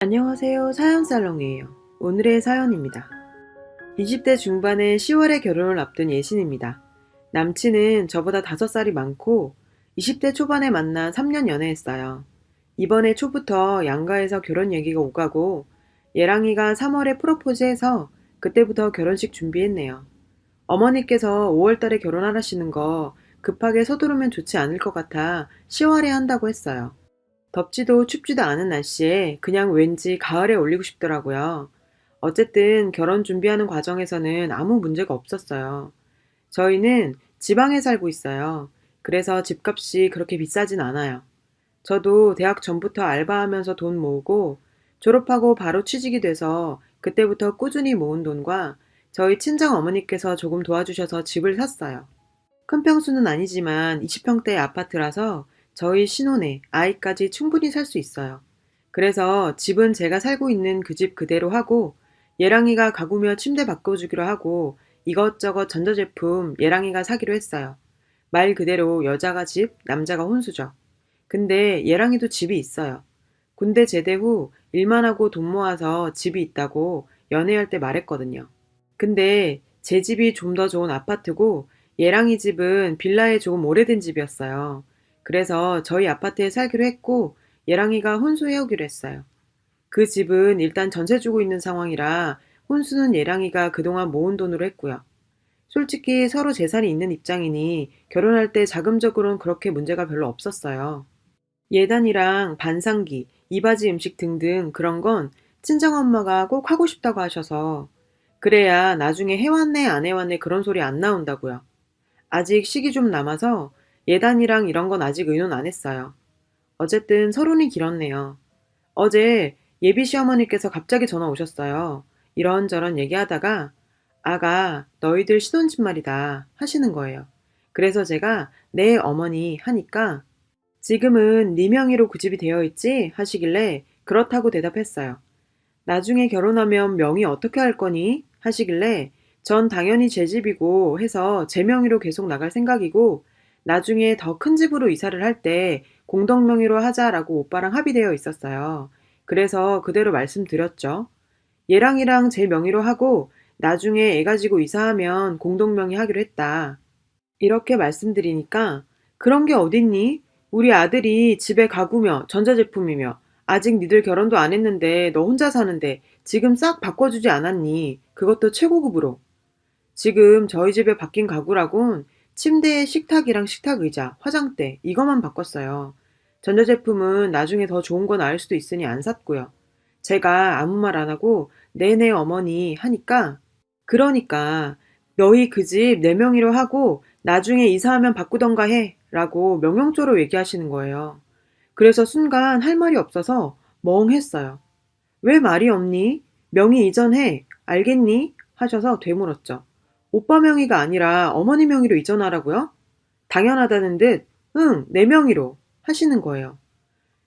안녕하세요. 사연살롱이에요. 오늘의 사연입니다. 20대 중반에 10월에 결혼을 앞둔 예신입니다. 남친은 저보다 5살이 많고 20대 초반에 만나 3년 연애했어요. 이번에 초부터 양가에서 결혼 얘기가 오가고 예랑이가 3월에 프로포즈해서 그때부터 결혼식 준비했네요. 어머니께서 5월달에 결혼하라시는 거 급하게 서두르면 좋지 않을 것 같아 10월에 한다고 했어요. 덥지도 춥지도 않은 날씨에 그냥 왠지 가을에 올리고 싶더라고요. 어쨌든 결혼 준비하는 과정에서는 아무 문제가 없었어요. 저희는 지방에 살고 있어요. 그래서 집값이 그렇게 비싸진 않아요. 저도 대학 전부터 알바하면서 돈 모으고 졸업하고 바로 취직이 돼서 그때부터 꾸준히 모은 돈과 저희 친정 어머니께서 조금 도와주셔서 집을 샀어요. 큰 평수는 아니지만 20평대의 아파트라서 저희 신혼에 아이까지 충분히 살 수 있어요. 그래서 집은 제가 살고 있는 그 집 그대로 하고 예랑이가 가구며 침대 바꿔주기로 하고 이것저것 전자제품 예랑이가 사기로 했어요. 말 그대로 여자가 집, 남자가 혼수죠. 근데 예랑이도 집이 있어요. 군대 제대 후 일만 하고 돈 모아서 집이 있다고 연애할 때 말했거든요. 근데 제 집이 좀 더 좋은 아파트고 예랑이 집은 빌라에 조금 오래된 집이었어요. 그래서 저희 아파트에 살기로 했고 예랑이가 혼수해오기로 했어요. 그 집은 일단 전세 주고 있는 상황이라 혼수는 예랑이가 그동안 모은 돈으로 했고요. 솔직히 서로 재산이 있는 입장이니 결혼할 때 자금적으로는 그렇게 문제가 별로 없었어요. 예단이랑 반상기, 이바지 음식 등등 그런 건 친정엄마가 꼭 하고 싶다고 하셔서 그래야 나중에 해왔네 안 해왔네 그런 소리 안 나온다고요. 아직 시기 좀 남아서 예단이랑 이런 건 아직 의논 안 했어요. 어쨌든 서론이 길었네요. 어제 예비 시어머니께서 갑자기 전화 오셨어요. 이런저런 얘기하다가 아가 너희들 신혼집 말이다 하시는 거예요. 그래서 제가 네 어머니 하니까 지금은 네 명의로 그 집이 되어 있지 하시길래 그렇다고 대답했어요. 나중에 결혼하면 명의 어떻게 할 거니? 하시길래 전 당연히 제 집이고 해서 제 명의로 계속 나갈 생각이고 나중에 더 큰 집으로 이사를 할 때 공동 명의로 하자라고 오빠랑 합의되어 있었어요. 그래서 그대로 말씀드렸죠. 얘랑이랑 제 명의로 하고 나중에 애 가지고 이사하면 공동 명의 하기로 했다. 이렇게 말씀드리니까 그런 게 어딨니? 우리 아들이 집에 가구며 전자제품이며 아직 니들 결혼도 안 했는데 너 혼자 사는데 지금 싹 바꿔주지 않았니? 그것도 최고급으로. 지금 저희 집에 바뀐 가구라곤 침대에 식탁이랑 식탁 의자, 화장대 이것만 바꿨어요. 전자제품은 나중에 더 좋은 거 나을 수도 있으니 안 샀고요. 제가 아무 말 안 하고 네네 어머니 하니까 그러니까 너희 그 집 내 명의로 하고 나중에 이사하면 바꾸던가 해 라고 명령조로 얘기하시는 거예요. 그래서 순간 할 말이 없어서 멍했어요. 왜 말이 없니? 명의 이전해. 알겠니? 하셔서 되물었죠. 오빠 명의가 아니라 어머니 명의로 이전하라고요? 당연하다는 듯, 응, 내 명의로 하시는 거예요.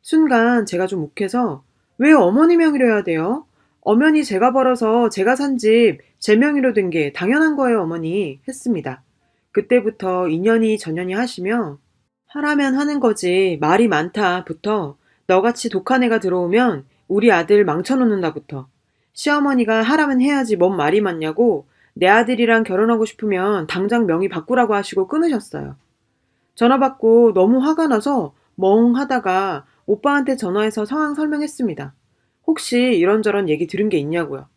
순간 제가 좀 욱해서 왜 어머니 명의로 해야 돼요? 엄연히 제가 벌어서 제가 산 집 제 명의로 된 게 당연한 거예요, 어머니. 했습니다. 그때부터 인연이 전연이 하시며 하라면 하는 거지 말이 많다부터 너같이 독한 애가 들어오면 우리 아들 망쳐놓는다부터 시어머니가 하라면 해야지 뭔 말이 많냐고 내 아들이랑 결혼하고 싶으면 당장 명의 바꾸라고 하시고 끊으셨어요. 전화 받고 너무 화가 나서 멍 하다가 오빠한테 전화해서 상황 설명했습니다. 혹시 이런저런 얘기 들은 게 있냐고요.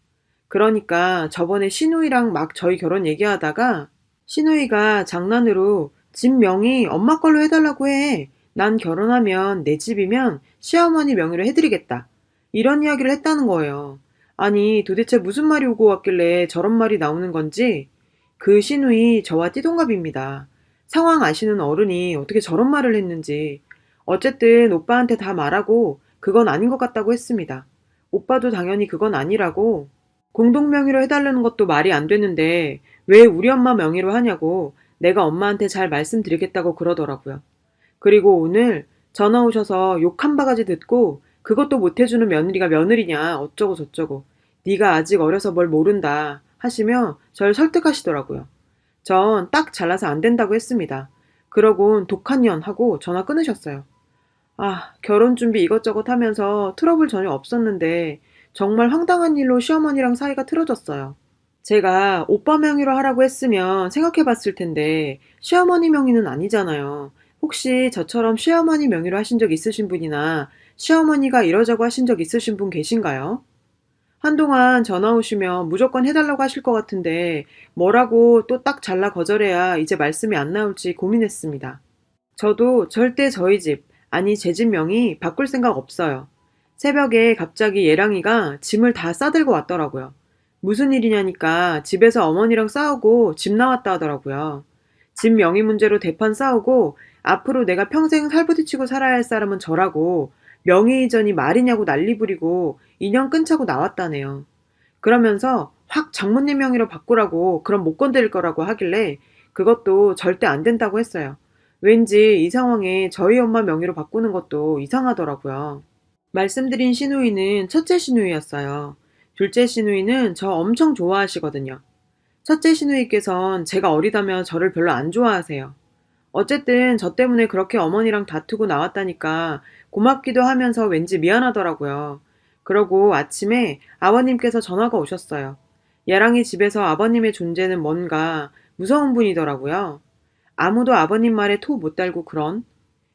그러니까 저번에 신우이랑 막 저희 결혼 얘기하다가 신우이가 장난으로 집 명의 엄마 걸로 해달라고 해. 난 결혼하면 내 집이면 시어머니 명의로 해드리겠다. 이런 이야기를 했다는 거예요. 아니 도대체 무슨 말이 오고 왔길래 저런 말이 나오는 건지 그 신우이 저와 띠동갑입니다. 상황 아시는 어른이 어떻게 저런 말을 했는지 어쨌든 오빠한테 다 말하고 그건 아닌 것 같다고 했습니다. 오빠도 당연히 그건 아니라고 공동 명의로 해달라는 것도 말이 안 되는데 왜 우리 엄마 명의로 하냐고 내가 엄마한테 잘 말씀드리겠다고 그러더라고요. 그리고 오늘 전화 오셔서 욕 한 바가지 듣고 그것도 못해주는 며느리가 며느리냐 어쩌고 저쩌고 네가 아직 어려서 뭘 모른다 하시며 절 설득하시더라고요. 전 딱 잘라서 안 된다고 했습니다. 그러곤 독한 년 하고 전화 끊으셨어요. 결혼 준비 이것저것 하면서 트러블 전혀 없었는데 정말 황당한 일로 시어머니랑 사이가 틀어졌어요. 제가 오빠 명의로 하라고 했으면 생각해 봤을 텐데 시어머니 명의는 아니잖아요. 혹시 저처럼 시어머니 명의로 하신 적 있으신 분이나 시어머니가 이러자고 하신 적 있으신 분 계신가요? 한동안 전화 오시면 무조건 해달라고 하실 것 같은데 뭐라고 또 딱 잘라 거절해야 이제 말씀이 안 나올지 고민했습니다. 저도 절대 저희 집, 아니 제 집 명의 바꿀 생각 없어요. 새벽에 갑자기 예랑이가 짐을 다 싸들고 왔더라고요. 무슨 일이냐니까 집에서 어머니랑 싸우고 집 나왔다 하더라고요. 집 명의 문제로 대판 싸우고 앞으로 내가 평생 살부딪히고 살아야 할 사람은 저라고 명의 이전이 말이냐고 난리 부리고 인연 끊자고 나왔다네요. 그러면서 확 장모님 명의로 바꾸라고 그럼 못 건드릴 거라고 하길래 그것도 절대 안 된다고 했어요. 왠지 이 상황에 저희 엄마 명의로 바꾸는 것도 이상하더라고요. 말씀드린 시누이는 첫째 시누이였어요. 둘째 시누이는 저 엄청 좋아하시거든요. 첫째 시누이께선 제가 어리다며 저를 별로 안 좋아하세요. 어쨌든 저 때문에 그렇게 어머니랑 다투고 나왔다니까 고맙기도 하면서 왠지 미안하더라고요. 그러고 아침에 아버님께서 전화가 오셨어요. 예랑이 집에서 아버님의 존재는 뭔가 무서운 분이더라고요. 아무도 아버님 말에 토 못 달고 그런.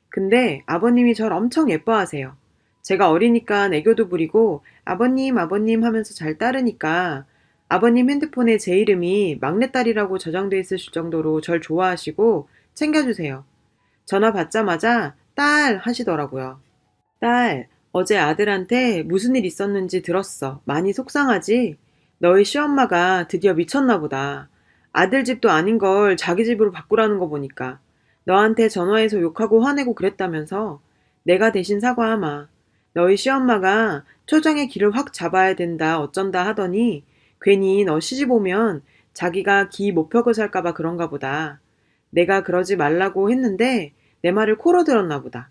근데 아버님이 절 엄청 예뻐하세요. 제가 어리니까 애교도 부리고 아버님 아버님 하면서 잘 따르니까 아버님 핸드폰에 제 이름이 막내딸이라고 저장돼 있으실 정도로 절 좋아하시고 챙겨주세요. 전화 받자마자 딸 하시더라고요. 딸, 어제 아들한테 무슨 일 있었는지 들었어. 많이 속상하지? 너희 시엄마가 드디어 미쳤나 보다. 아들 집도 아닌 걸 자기 집으로 바꾸라는 거 보니까. 너한테 전화해서 욕하고 화내고 그랬다면서. 내가 대신 사과하마. 너희 시엄마가 초정의 길을 확 잡아야 된다 어쩐다 하더니 괜히 너 시집 오면 자기가 기 못 펴고 살까봐 그런가 보다. 내가 그러지 말라고 했는데 내 말을 코로 들었나 보다.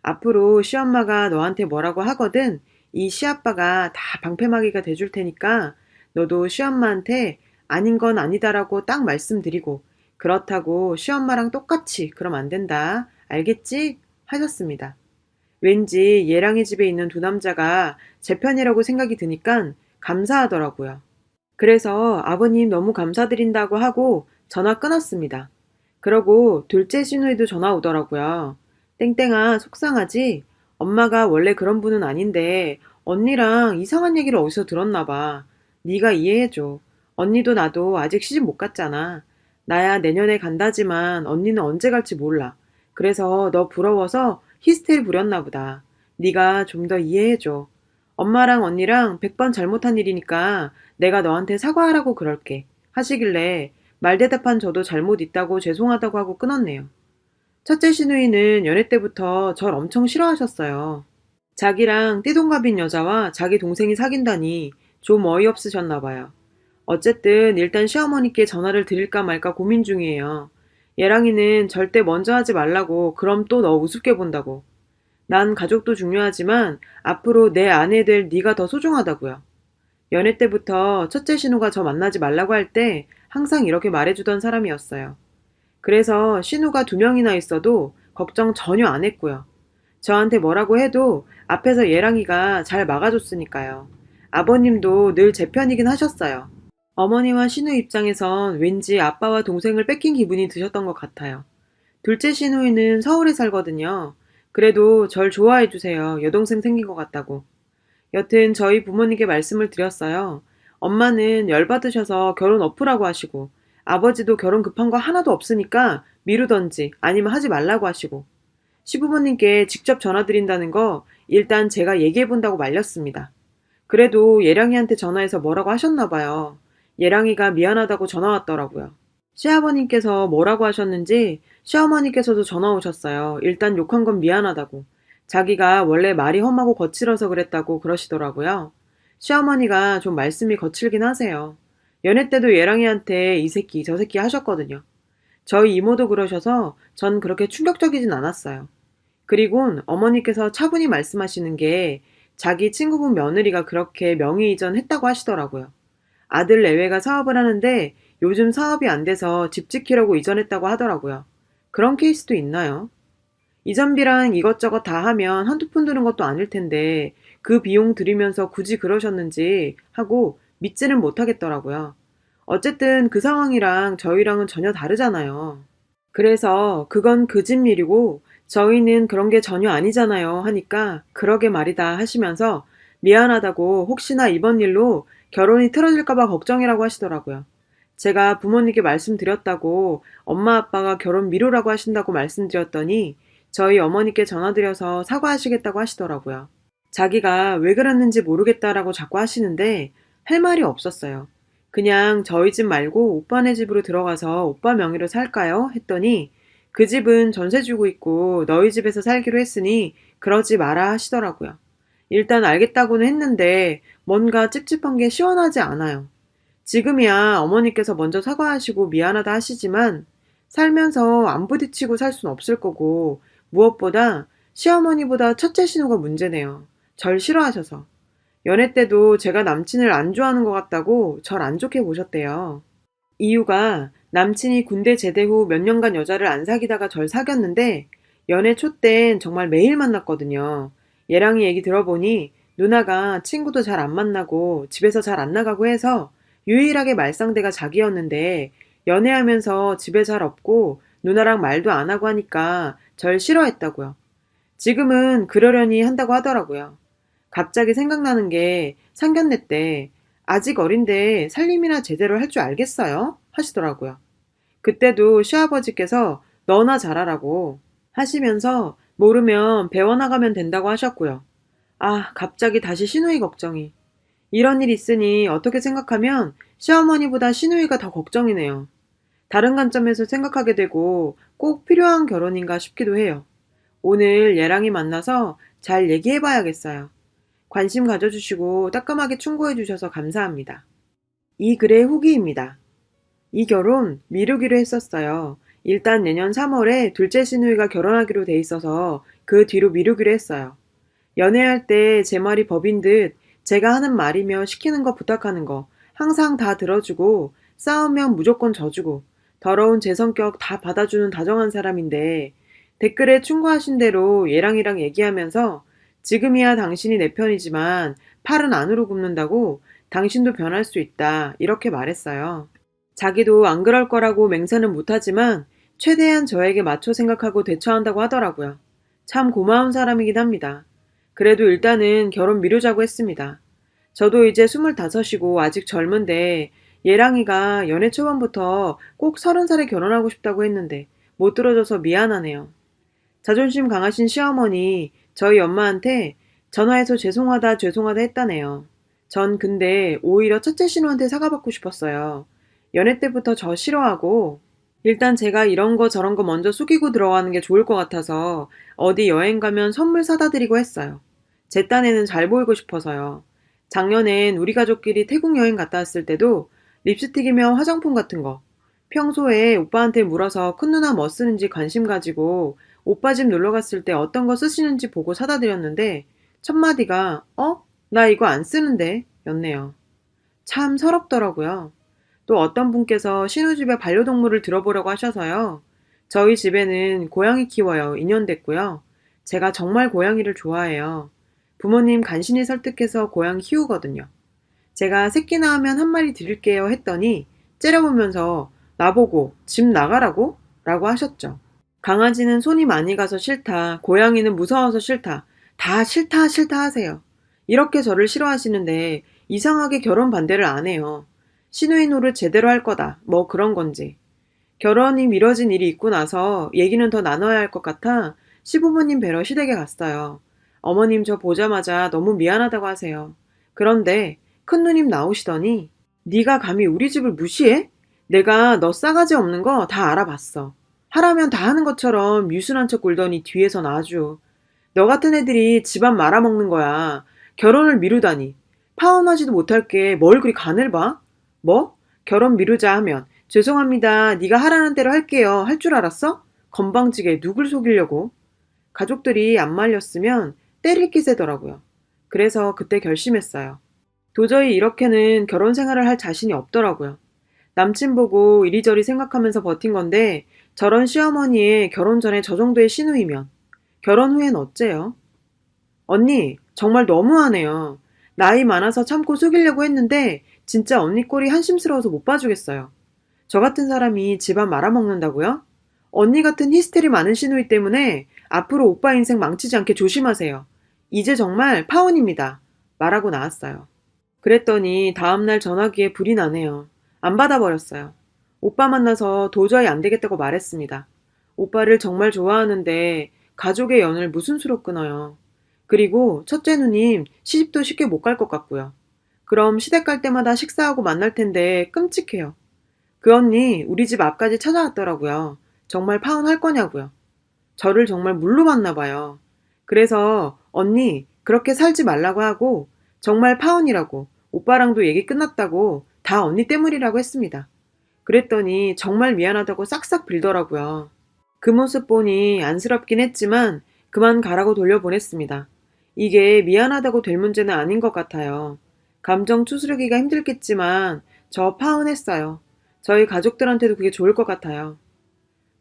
앞으로 시엄마가 너한테 뭐라고 하거든 이 시아빠가 다 방패막이가 돼줄 테니까 너도 시엄마한테 아닌 건 아니다라고 딱 말씀드리고 그렇다고 시엄마랑 똑같이 그럼 안 된다. 알겠지? 하셨습니다. 왠지 예랑이 집에 있는 두 남자가 제 편이라고 생각이 드니까 감사하더라고요. 그래서 아버님 너무 감사드린다고 하고 전화 끊었습니다. 그러고 둘째 시누이도 전화 오더라고요. 땡땡아, 속상하지? 엄마가 원래 그런 분은 아닌데 언니랑 이상한 얘기를 어디서 들었나 봐. 네가 이해해줘. 언니도 나도 아직 시집 못 갔잖아. 나야 내년에 간다지만 언니는 언제 갈지 몰라. 그래서 너 부러워서 히스테리 부렸나 보다. 네가 좀 더 이해해줘. 엄마랑 언니랑 100번 잘못한 일이니까 내가 너한테 사과하라고 그럴게. 하시길래 말대답한 저도 잘못 있다고 죄송하다고 하고 끊었네요. 첫째 시누이는 연애 때부터 절 엄청 싫어하셨어요. 자기랑 띠동갑인 여자와 자기 동생이 사귄다니 좀 어이없으셨나 봐요. 어쨌든 일단 시어머니께 전화를 드릴까 말까 고민 중이에요. 예랑이는 절대 먼저 하지 말라고 그럼 또 너 우습게 본다고. 난 가족도 중요하지만 앞으로 내 아내 될 네가 더 소중하다고요. 연애 때부터 첫째 신우가 저 만나지 말라고 할 때 항상 이렇게 말해주던 사람이었어요. 그래서 신우가 두 명이나 있어도 걱정 전혀 안 했고요. 저한테 뭐라고 해도 앞에서 예랑이가 잘 막아줬으니까요. 아버님도 늘 제 편이긴 하셨어요. 어머니와 신우 입장에선 왠지 아빠와 동생을 뺏긴 기분이 드셨던 것 같아요. 둘째 시누이는 서울에 살거든요. 그래도 절 좋아해 주세요. 여동생 생긴 것 같다고. 여튼 저희 부모님께 말씀을 드렸어요. 엄마는 열받으셔서 결혼 엎으라고 하시고 아버지도 결혼 급한 거 하나도 없으니까 미루던지 아니면 하지 말라고 하시고 시부모님께 직접 전화드린다는 거 일단 제가 얘기해 본다고 말렸습니다. 그래도 예랑이한테 전화해서 뭐라고 하셨나 봐요. 예랑이가 미안하다고 전화 왔더라고요. 시아버님께서 뭐라고 하셨는지 시어머니께서도 전화 오셨어요. 일단 욕한 건 미안하다고. 자기가 원래 말이 험하고 거칠어서 그랬다고 그러시더라고요. 시어머니가 좀 말씀이 거칠긴 하세요. 연애 때도 예랑이한테 이 새끼 저 새끼 하셨거든요. 저희 이모도 그러셔서 전 그렇게 충격적이진 않았어요. 그리곤 어머니께서 차분히 말씀하시는 게 자기 친구분 며느리가 그렇게 명의 이전했다고 하시더라고요. 아들 내외가 사업을 하는데 요즘 사업이 안 돼서 집 지키려고 이전했다고 하더라고요. 그런 케이스도 있나요? 이전비랑 이것저것 다 하면 한두 푼 드는 것도 아닐 텐데 그 비용 들이면서 굳이 그러셨는지 하고 믿지는 못하겠더라고요. 어쨌든 그 상황이랑 저희랑은 전혀 다르잖아요. 그래서 그건 그 집 일이고 저희는 그런 게 전혀 아니잖아요 하니까 그러게 말이다 하시면서 미안하다고 혹시나 이번 일로 결혼이 틀어질까봐 걱정이라고 하시더라고요. 제가 부모님께 말씀드렸다고 엄마 아빠가 결혼 미루라고 하신다고 말씀드렸더니 저희 어머니께 전화드려서 사과하시겠다고 하시더라고요. 자기가 왜 그랬는지 모르겠다라고 자꾸 하시는데 할 말이 없었어요. 그냥 저희 집 말고 오빠네 집으로 들어가서 오빠 명의로 살까요? 했더니 그 집은 전세 주고 있고 너희 집에서 살기로 했으니 그러지 마라 하시더라고요. 일단 알겠다고는 했는데 뭔가 찝찝한 게 시원하지 않아요. 지금이야 어머니께서 먼저 사과하시고 미안하다 하시지만 살면서 안 부딪히고 살 순 없을 거고 무엇보다 시어머니보다 첫째 신우가 문제네요. 절 싫어하셔서. 연애 때도 제가 남친을 안 좋아하는 것 같다고 절 안 좋게 보셨대요. 이유가 남친이 군대 제대 후 몇 년간 여자를 안 사귀다가 절 사귀었는데 연애 초 땐 정말 매일 만났거든요. 얘랑이 얘기 들어보니 누나가 친구도 잘 안 만나고 집에서 잘 안 나가고 해서 유일하게 말상대가 자기였는데 연애하면서 집에 잘 없고 누나랑 말도 안 하고 하니까 절 싫어했다고요. 지금은 그러려니 한다고 하더라고요. 갑자기 생각나는 게 상견례 때 아직 어린데 살림이나 제대로 할 줄 알겠어요? 하시더라고요. 그때도 시아버지께서 너나 잘하라고 하시면서 모르면 배워나가면 된다고 하셨고요. 아, 갑자기 다시 시누이 걱정이. 이런 일 있으니 어떻게 생각하면 시어머니보다 시누이가 더 걱정이네요. 다른 관점에서 생각하게 되고 꼭 필요한 결혼인가 싶기도 해요. 오늘 얘랑이 만나서 잘 얘기해봐야겠어요. 관심 가져주시고 따끔하게 충고해주셔서 감사합니다. 이 글의 후기입니다. 이 결혼 미루기로 했었어요. 일단 내년 3월에 둘째 시누이가 결혼하기로 돼 있어서 그 뒤로 미루기로 했어요. 연애할 때 제 말이 법인 듯 제가 하는 말이며 시키는 거 부탁하는 거 항상 다 들어주고 싸우면 무조건 져주고 더러운 제 성격 다 받아주는 다정한 사람인데 댓글에 충고하신 대로 얘랑이랑 얘기하면서 지금이야 당신이 내 편이지만 팔은 안으로 굽는다고 당신도 변할 수 있다 이렇게 말했어요. 자기도 안 그럴 거라고 맹세는 못하지만 최대한 저에게 맞춰 생각하고 대처한다고 하더라고요. 참 고마운 사람이긴 합니다. 그래도 일단은 결혼 미루자고 했습니다. 저도 이제 25이고 아직 젊은데 예랑이가 연애 초반부터 꼭 30살에 결혼하고 싶다고 했는데 못 들어줘서 미안하네요. 자존심 강하신 시어머니 저희 엄마한테 전화해서 죄송하다 죄송하다 했다네요. 전 근데 오히려 첫째 신우한테 사과받고 싶었어요. 연애 때부터 저 싫어하고 일단 제가 이런 거 저런 거 먼저 숙이고 들어가는 게 좋을 것 같아서 어디 여행 가면 선물 사다 드리고 했어요. 제 딴에는 잘 보이고 싶어서요. 작년엔 우리 가족끼리 태국 여행 갔다 왔을 때도 립스틱이며 화장품 같은 거 평소에 오빠한테 물어서 큰 누나 뭐 쓰는지 관심 가지고 오빠 집 놀러 갔을 때 어떤 거 쓰시는지 보고 사다 드렸는데 첫마디가 어? 나 이거 안 쓰는데 였네요. 참 서럽더라고요. 또 어떤 분께서 신우집에 반려동물을 들어보려고 하셔서요. 저희 집에는 고양이 키워요. 2년 됐고요. 제가 정말 고양이를 좋아해요. 부모님 간신히 설득해서 고양이 키우거든요. 제가 새끼 낳으면 한 마리 드릴게요 했더니 째려보면서 나보고 집 나가라고? 라고 하셨죠. 강아지는 손이 많이 가서 싫다. 고양이는 무서워서 싫다. 다 싫다 싫다 하세요. 이렇게 저를 싫어하시는데 이상하게 결혼 반대를 안 해요. 시누이 노릇 제대로 할 거다. 뭐 그런 건지. 결혼이 미뤄진 일이 있고 나서 얘기는 더 나눠야 할 것 같아 시부모님 뵈러 시댁에 갔어요. 어머님 저 보자마자 너무 미안하다고 하세요. 그런데 큰누님 나오시더니 네가 감히 우리 집을 무시해? 내가 너 싸가지 없는 거 다 알아봤어. 하라면 다 하는 것처럼 유순한 척 굴더니 뒤에선 아주 너 같은 애들이 집안 말아먹는 거야. 결혼을 미루다니. 파혼하지도 못할 게 뭘 그리 간을 봐? 뭐? 결혼 미루자 하면 죄송합니다. 네가 하라는 대로 할게요. 할 줄 알았어? 건방지게 누굴 속이려고. 가족들이 안 말렸으면 때릴 기세더라고요. 그래서 그때 결심했어요. 도저히 이렇게는 결혼 생활을 할 자신이 없더라고요. 남친 보고 이리저리 생각하면서 버틴 건데 저런 시어머니의 결혼 전에 저 정도의 신우이면 결혼 후엔 어째요? 언니, 정말 너무하네요. 나이 많아서 참고 속이려고 했는데 진짜 언니 꼴이 한심스러워서 못 봐주겠어요. 저 같은 사람이 집안 말아먹는다고요? 언니 같은 히스테리 많은 시누이 때문에 앞으로 오빠 인생 망치지 않게 조심하세요. 이제 정말 파혼입니다. 말하고 나왔어요. 그랬더니 다음날 전화기에 불이 나네요. 안 받아버렸어요. 오빠 만나서 도저히 안 되겠다고 말했습니다. 오빠를 정말 좋아하는데 가족의 연을 무슨 수로 끊어요. 그리고 첫째 누님 시집도 쉽게 못 갈 것 같고요. 그럼 시댁 갈 때마다 식사하고 만날 텐데 끔찍해요. 그 언니 우리 집 앞까지 찾아왔더라고요. 정말 파혼할 거냐고요. 저를 정말 물로 봤나 봐요. 그래서 언니 그렇게 살지 말라고 하고 정말 파혼이라고 오빠랑도 얘기 끝났다고 다 언니 때문이라고 했습니다. 그랬더니 정말 미안하다고 싹싹 빌더라고요. 그 모습 보니 안쓰럽긴 했지만 그만 가라고 돌려보냈습니다. 이게 미안하다고 될 문제는 아닌 것 같아요. 감정 추스르기가 힘들겠지만 저 파혼했어요. 저희 가족들한테도 그게 좋을 것 같아요.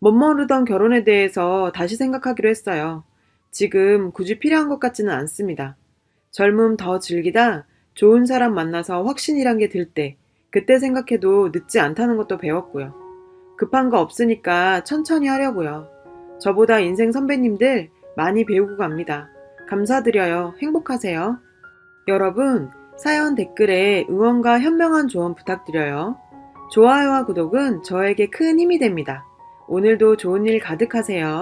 멋모르던 결혼에 대해서 다시 생각하기로 했어요. 지금 굳이 필요한 것 같지는 않습니다. 젊음 더 즐기다 좋은 사람 만나서 확신이란 게 들 때, 그때 생각해도 늦지 않다는 것도 배웠고요. 급한 거 없으니까 천천히 하려고요. 저보다 인생 선배님들 많이 배우고 갑니다. 감사드려요. 행복하세요. 여러분, 사연 댓글에 응원과 현명한 조언 부탁드려요. 좋아요와 구독은 저에게 큰 힘이 됩니다. 오늘도 좋은 일 가득하세요.